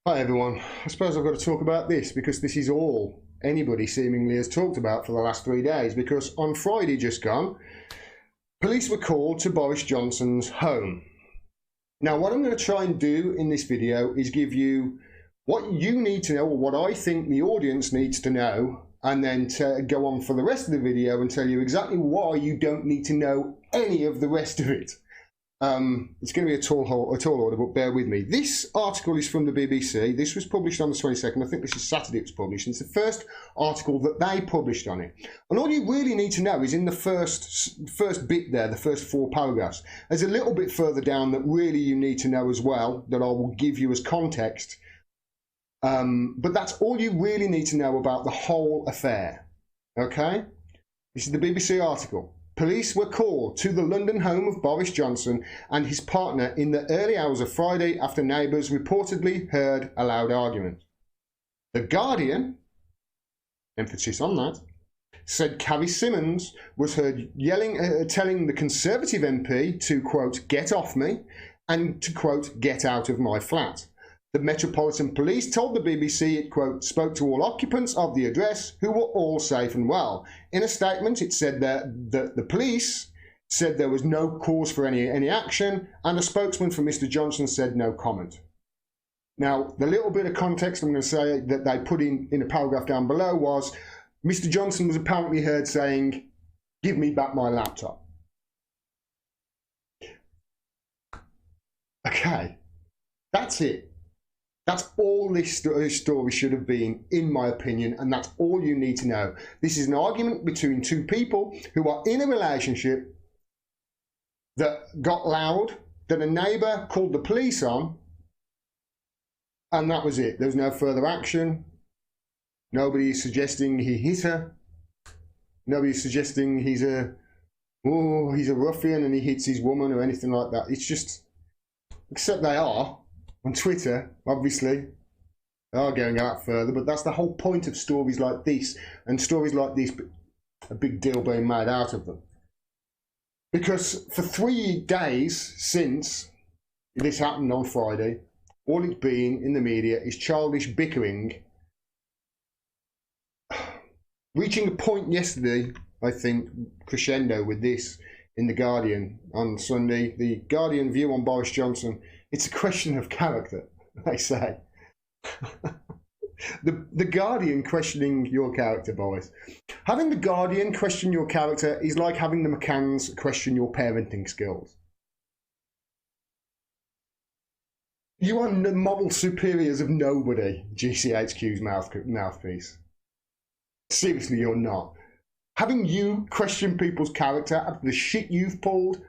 Hi everyone, I suppose I've got to talk about this because this is all anybody seemingly has talked about for the last 3 days, because on Friday just gone, police were called to Boris Johnson's home. Now what I'm going to try and do in this video is give you what you need to know, or what I think the audience needs to know, and then to go on for the rest of the video and tell you exactly why you don't need to know any of the rest of it. It's going to be a tall order, but bear with me. This article is from the BBC. This was published on the 22nd. I think this is Saturday it was published. It's the first article that they published on it. And all you really need to know is in the first bit there, the first 4 paragraphs. There's a little bit further down that really you need to know as well, that I will give you as context. But that's all you really need to know about the whole affair. Okay? This is the BBC article. Police were called to the London home of Boris Johnson and his partner in the early hours of Friday after neighbours reportedly heard a loud argument. The Guardian, emphasis on that, said Carrie Symonds was heard yelling, telling the Conservative MP to, quote, get off me, and to, quote, get out of my flat. The Metropolitan Police told the BBC it, quote, spoke to all occupants of the address who were all safe and well. In a statement, it said that the police said there was no cause for any action, and a spokesman for Mr. Johnson said no comment. Now, the little bit of context I'm going to say that they put in a paragraph down below was Mr. Johnson was apparently heard saying, give me back my laptop. Okay, that's it. That's all this story should have been, in my opinion, and that's all you need to know. This is an argument between 2 people who are in a relationship that got loud, that a neighbour called the police on, and that was it. There was no further action. Nobody's suggesting he hit her. Nobody's suggesting he's a ruffian and he hits his woman or anything like that. It's just, except they are. On Twitter, obviously, they are going out further, but that's the whole point of stories like this, and stories like this, a big deal being made out of them. Because for 3 days since this happened on Friday, all it's been in the media is childish bickering, reaching a point yesterday, I think, crescendo with this in The Guardian on Sunday. The Guardian view on Boris Johnson. It's a question of character, they say. the Guardian questioning your character, Boris. Having the Guardian question your character is like having the McCanns question your parenting skills. You are the moral superiors of nobody, GCHQ's mouthpiece. Seriously, you're not. Having you question people's character after the shit you've pulled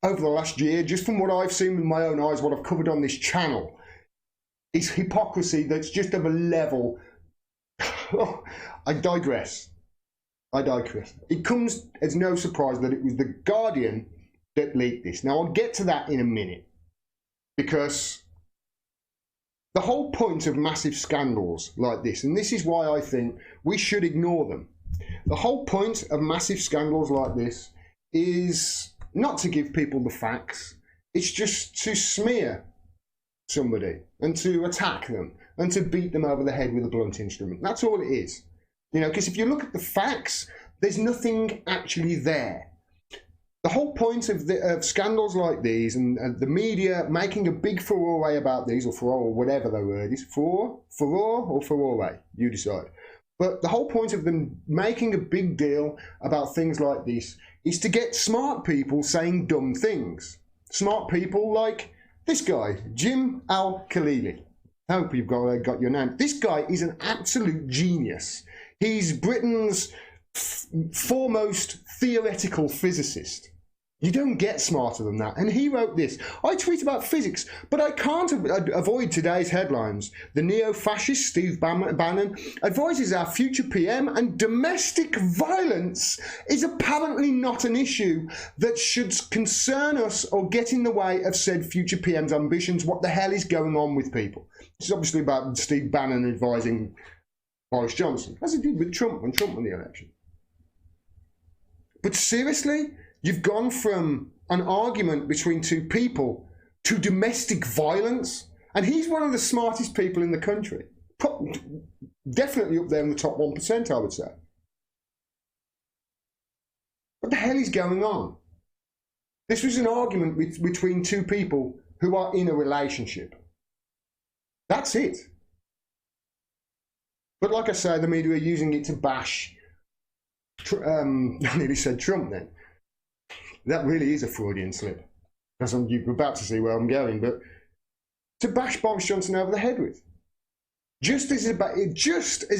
over the last year, just from what I've seen with my own eyes, what I've covered on this channel, is hypocrisy that's just of a level. I digress. It comes as no surprise that it was The Guardian that leaked this. Now, I'll get to that in a minute, because the whole point of massive scandals like this, and this is why I think we should ignore them, the whole point of massive scandals like this is not to give people the facts, it's just to smear somebody and to attack them and to beat them over the head with a blunt instrument. That's all it is. You know, because if you look at the facts, there's nothing actually there. The whole point of scandals like these and the media making a big furore about these, or furore, or whatever the word is, furore or furore, you decide. But the whole point of them making a big deal about things like this is to get smart people saying dumb things. Smart people like this guy, Jim Al-Khalili. I hope you've got your name. This guy is an absolute genius. He's Britain's foremost theoretical physicist. You don't get smarter than that. And he wrote this. I tweet about physics, but I can't avoid today's headlines. The neo-fascist Steve Bannon advises our future PM, and domestic violence is apparently not an issue that should concern us or get in the way of said future PM's ambitions. What the hell is going on with people? This is obviously about Steve Bannon advising Boris Johnson, as he did with Trump when Trump won the election. But seriously? You've gone from an argument between 2 people to domestic violence And he's one of the smartest people in the country. Definitely up there in the top 1%, I would say. What the hell is going on? This was an argument between two people who are in a relationship. That's it. But like I say, the media are using it to bash, I nearly said Trump then. That really is a Freudian slip. Because you're about to see where I'm going, but to bash Boris Johnson over the head with. Just as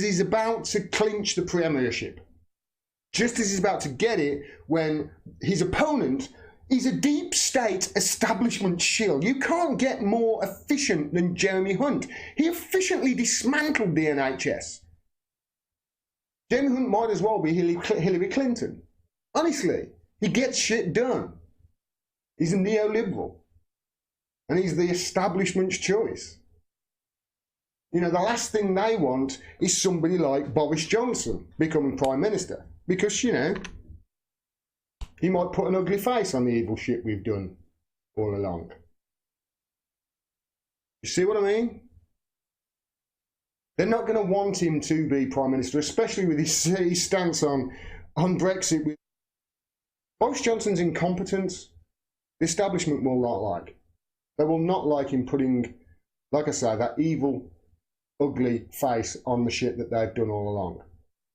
he's about to clinch the premiership. Just as he's about to get it when his opponent is a deep state establishment shill. You can't get more efficient than Jeremy Hunt. He efficiently dismantled the NHS. Jeremy Hunt might as well be Hillary Clinton. Honestly, he gets shit done. He's a neoliberal. And he's the establishment's choice. You know, the last thing they want is somebody like Boris Johnson becoming Prime Minister. Because, you know, he might put an ugly face on the evil shit we've done all along. You see what I mean? They're not going to want him to be Prime Minister, especially with his stance on Brexit. Boris Johnson's incompetence, the establishment will not like. They will not like him putting, like I say, that evil, ugly face on the shit that they've done all along.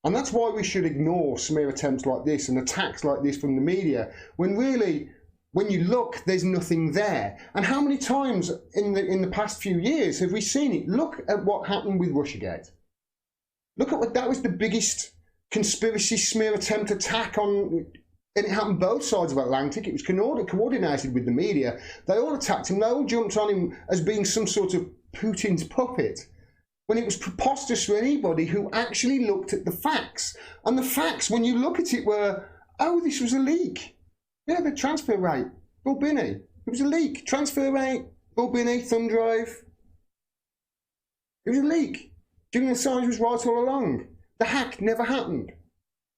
And that's why we should ignore smear attempts like this and attacks like this from the media, when really, when you look, there's nothing there. And how many times in the past few years have we seen it? Look at what happened with Russiagate. Look at what, that was the biggest conspiracy smear attempt attack on, and it happened both sides of Atlantic. It was coordinated with the media. They all attacked him. They all jumped on him as being some sort of Putin's puppet, when it was preposterous for anybody who actually looked at the facts. And the facts, when you look at it, were, oh, this was a leak. Yeah, the transfer rate, Bill Binney. It was a leak. Transfer rate, Bill Binney, thumb drive. It was a leak. Julian Assange was right all along. The hack never happened.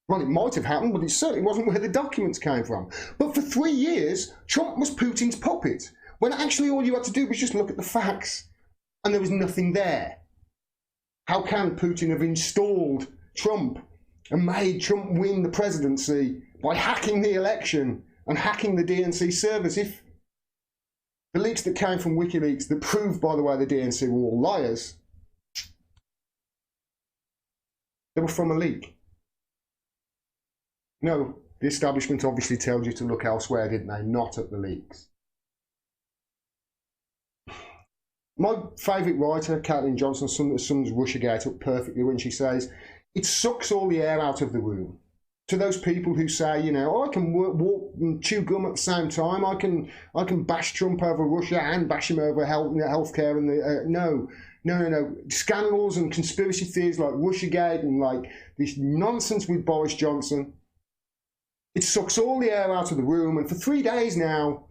Well, it might have happened, but it certainly wasn't where the documents came from. But for 3 years, Trump was Putin's puppet, when actually all you had to do was just look at the facts, and there was nothing there. How can Putin have installed Trump and made Trump win the presidency by hacking the election and hacking the DNC servers if the leaks that came from WikiLeaks that proved, by the way, the DNC were all liars, they were from a leak? No, the establishment obviously tells you to look elsewhere, didn't they? Not at the leaks. My favourite writer, Caitlin Johnson, sums Russiagate up perfectly when she says, it sucks all the air out of the room. To those people who say, you know, I can walk and chew gum at the same time, I can bash Trump over Russia and bash him over healthcare and the no. Scandals and conspiracy theories like Russiagate and like this nonsense with Boris Johnson. It sucks all the air out of the room, and for 3 days now,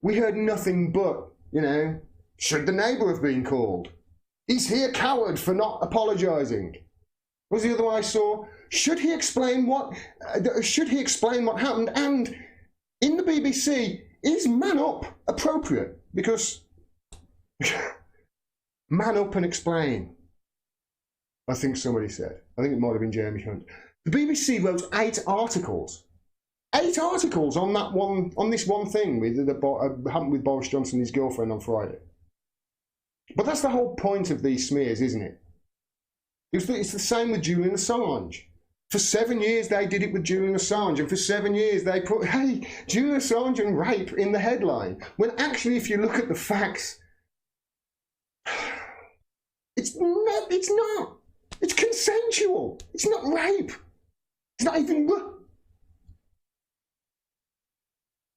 we heard nothing but, you know, should the neighbour have been called? Is he a coward for not apologising? What was the other one I saw? Should he explain what happened? And in the BBC, is man up appropriate? Because man up and explain, I think somebody said. I think it might have been Jeremy Hunt. The BBC wrote 8 articles. 8 articles on that one, on this one thing that happened with Boris Johnson and his girlfriend on Friday. But that's the whole point of these smears, isn't it? It's the same with Julian Assange. For 7 years they did it with Julian Assange, and for 7 years they put, hey, Julian Assange and rape in the headline. When actually, if you look at the facts, it's not. It's consensual. It's not rape. It's not even.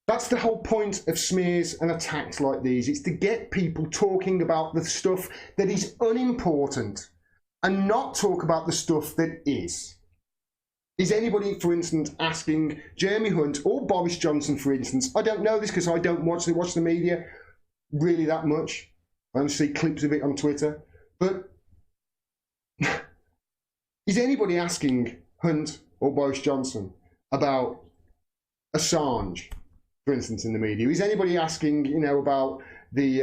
That's the whole point of smears and attacks like these. It's to get people talking about the stuff that is unimportant and not talk about the stuff that is. Is anybody, for instance, asking Jeremy Hunt or Boris Johnson, for instance, I don't know this because I don't watch the media really that much. I only see clips of it on Twitter. But is anybody asking Hunt or Boris Johnson about Assange, for instance, in the media? Is anybody asking, you know, about the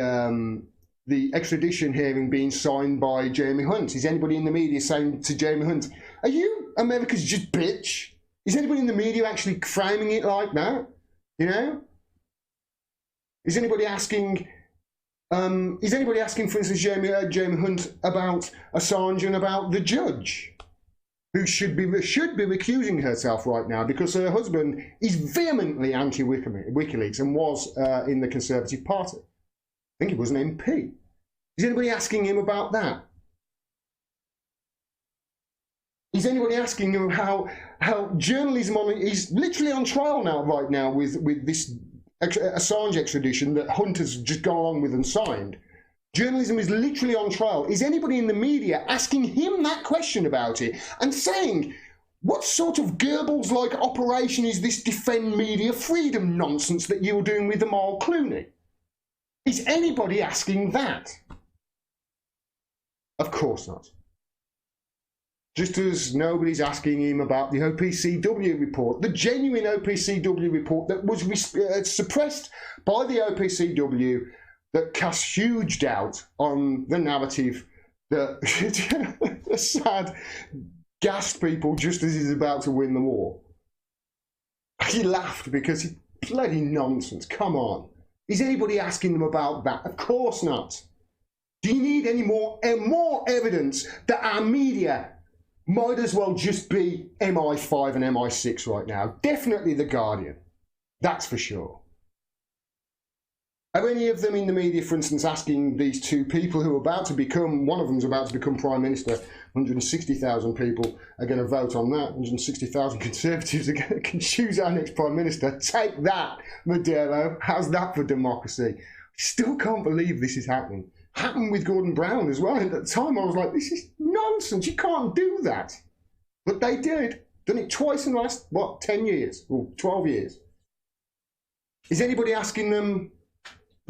the extradition hearing being signed by Jeremy Hunt. Is anybody in the media saying to Jeremy Hunt, are you America's just bitch? Is anybody in the media actually framing it like that? You know? Is anybody asking, for instance, Jeremy Hunt about Assange and about the judge, who should be recusing herself right now because her husband is vehemently anti-WikiLeaks and was in the Conservative Party. I think he was an MP. Is anybody asking him about that? Is anybody asking him how journalism is literally on trial now, right now, with this Assange extradition that Hunt has just gone along with and signed? Journalism is literally on trial. Is anybody in the media asking him that question about it and saying, what sort of Goebbels-like operation is this defend media freedom nonsense that you're doing with Amal Clooney? Is anybody asking that? Of course not. Just as nobody's asking him about the OPCW report, the genuine OPCW report that was suppressed by the OPCW, that casts huge doubt on the narrative that Assad gassed people just as he's about to win the war. He laughed because he bloody nonsense. Come on. Is anybody asking them about that? Of course not. Do you need any more evidence that our media might as well just be MI5 and MI6 right now? Definitely The Guardian. That's for sure. Are any of them in the media, for instance, asking these two people who are about to become, one of them's about to become Prime Minister, 160,000 people are going to vote on that, 160,000 Conservatives are going to choose our next Prime Minister. Take that, Maduro. How's that for democracy? Still can't believe this is happening. Happened with Gordon Brown as well. At the time I was like, this is nonsense, you can't do that. But they did. Done it twice in the last, 10 years? Or 12 years. Is anybody asking them,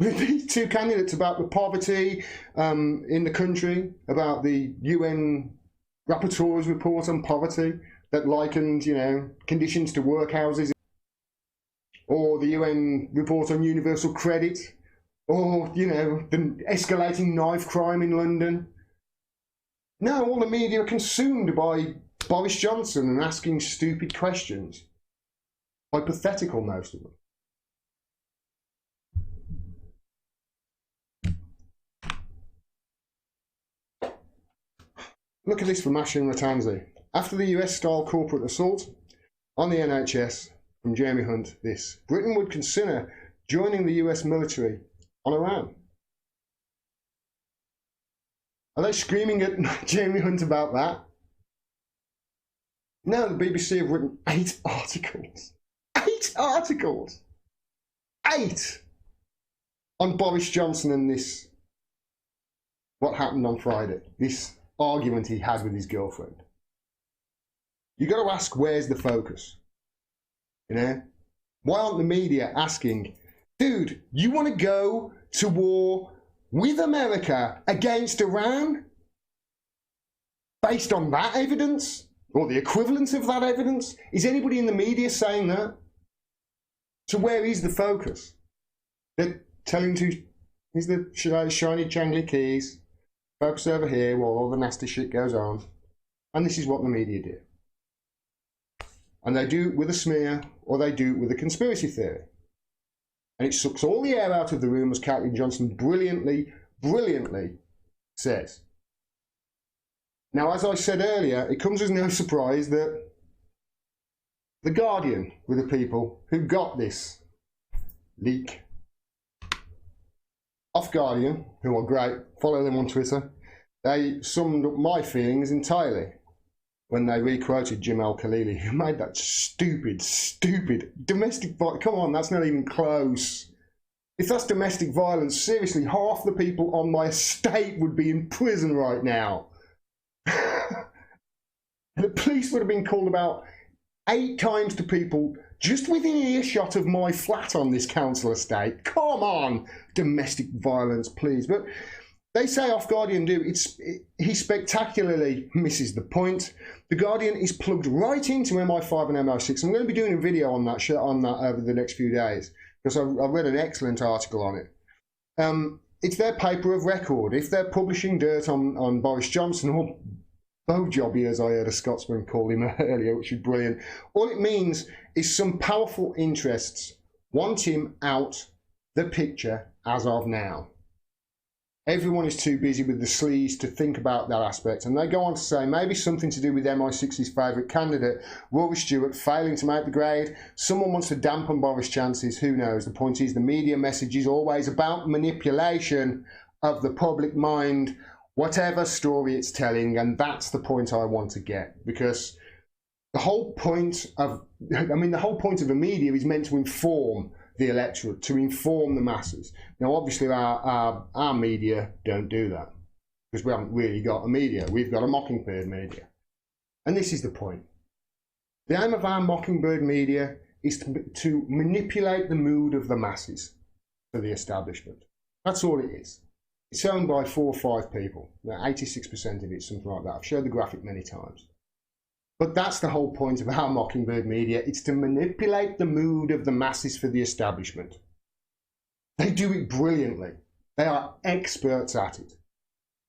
these two candidates, about the poverty in the country, about the UN Rapporteur's report on poverty that likened, conditions to workhouses, or the UN report on universal credit, or, the escalating knife crime in London? No, all the media are consumed by Boris Johnson and asking stupid questions. Hypothetical, most of them. Look at this from Ashton Ratanzi. After the US-style corporate assault on the NHS from Jeremy Hunt, this: Britain would consider joining the US military on Iran. Are they screaming at Jeremy Hunt about that? No, the BBC have written 8 articles. 8 articles! 8! On Boris Johnson and this, what happened on Friday. This argument he had with his girlfriend. You got to ask, where's the focus? Why aren't the media asking, dude, you want to go to war with America against Iran based on that evidence, or the equivalent of that evidence? Is anybody in the media saying that? So where is the focus? They're telling to, is the shiny jangly keys, focus over here while all the nasty shit goes on. And this is what the media do. And they do it with a smear, or they do it with a conspiracy theory. And it sucks all the air out of the room, as Caitlin Johnson brilliantly says. Now, as I said earlier, it comes as no surprise that The Guardian were the people who got this leak. Off Guardian, who are great, follow them on Twitter, they summed up my feelings entirely when they re-quoted Jim Al-Khalili, who made that stupid domestic violence. Come on, that's not even close. If that's domestic violence, seriously, half the people on my estate would be in prison right now. The police would have been called about 8 times to people just within earshot of my flat on this council estate. Come on, domestic violence, please. But they say Off Guardian do. He spectacularly misses the point. The Guardian is plugged right into MI5 and MI6. I'm going to be doing a video on that over the next few days, because I read an excellent article on it. it's their paper of record. If they're publishing dirt on Boris Johnson, or BoJo's, as I heard a Scotsman call him earlier, which is brilliant, all it means is some powerful interests want him out the picture as of now. Everyone is too busy with the sleaze to think about that aspect, and they go on to say maybe something to do with MI6's favourite candidate, Rory Stewart, failing to make the grade. Someone wants to dampen Boris' chances, who knows? The point is the media message is always about manipulation of the public mind, whatever story it's telling, and that's the point I want to get, because the whole point of, the whole point of the media is meant to inform the electorate, to inform the masses. Now, obviously, our media don't do that, because we haven't really got a media. We've got a Mockingbird media. And this is the point. The aim of our Mockingbird media is to manipulate the mood of the masses for the establishment. That's all it is. It's owned by 4 or 5 people. 86% of it, something like that. I've showed the graphic many times. But that's the whole point of our Mockingbird media. It's to manipulate the mood of the masses for the establishment. They do it brilliantly. They are experts at it.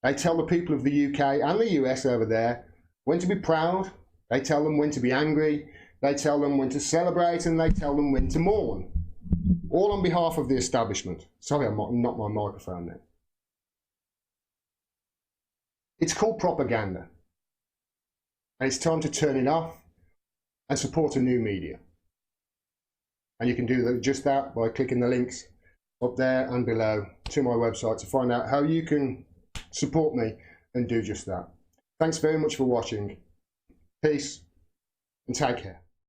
They tell the people of the UK and the US over there when to be proud. They tell them when to be angry. They tell them when to celebrate, and they tell them when to mourn. All on behalf of the establishment. Sorry, I'm not my microphone there. It's called propaganda. And it's time to turn it off and support a new media. And you can do just that by clicking the links up there and below to my website to find out how you can support me and do just that. Thanks very much for watching. Peace and take care.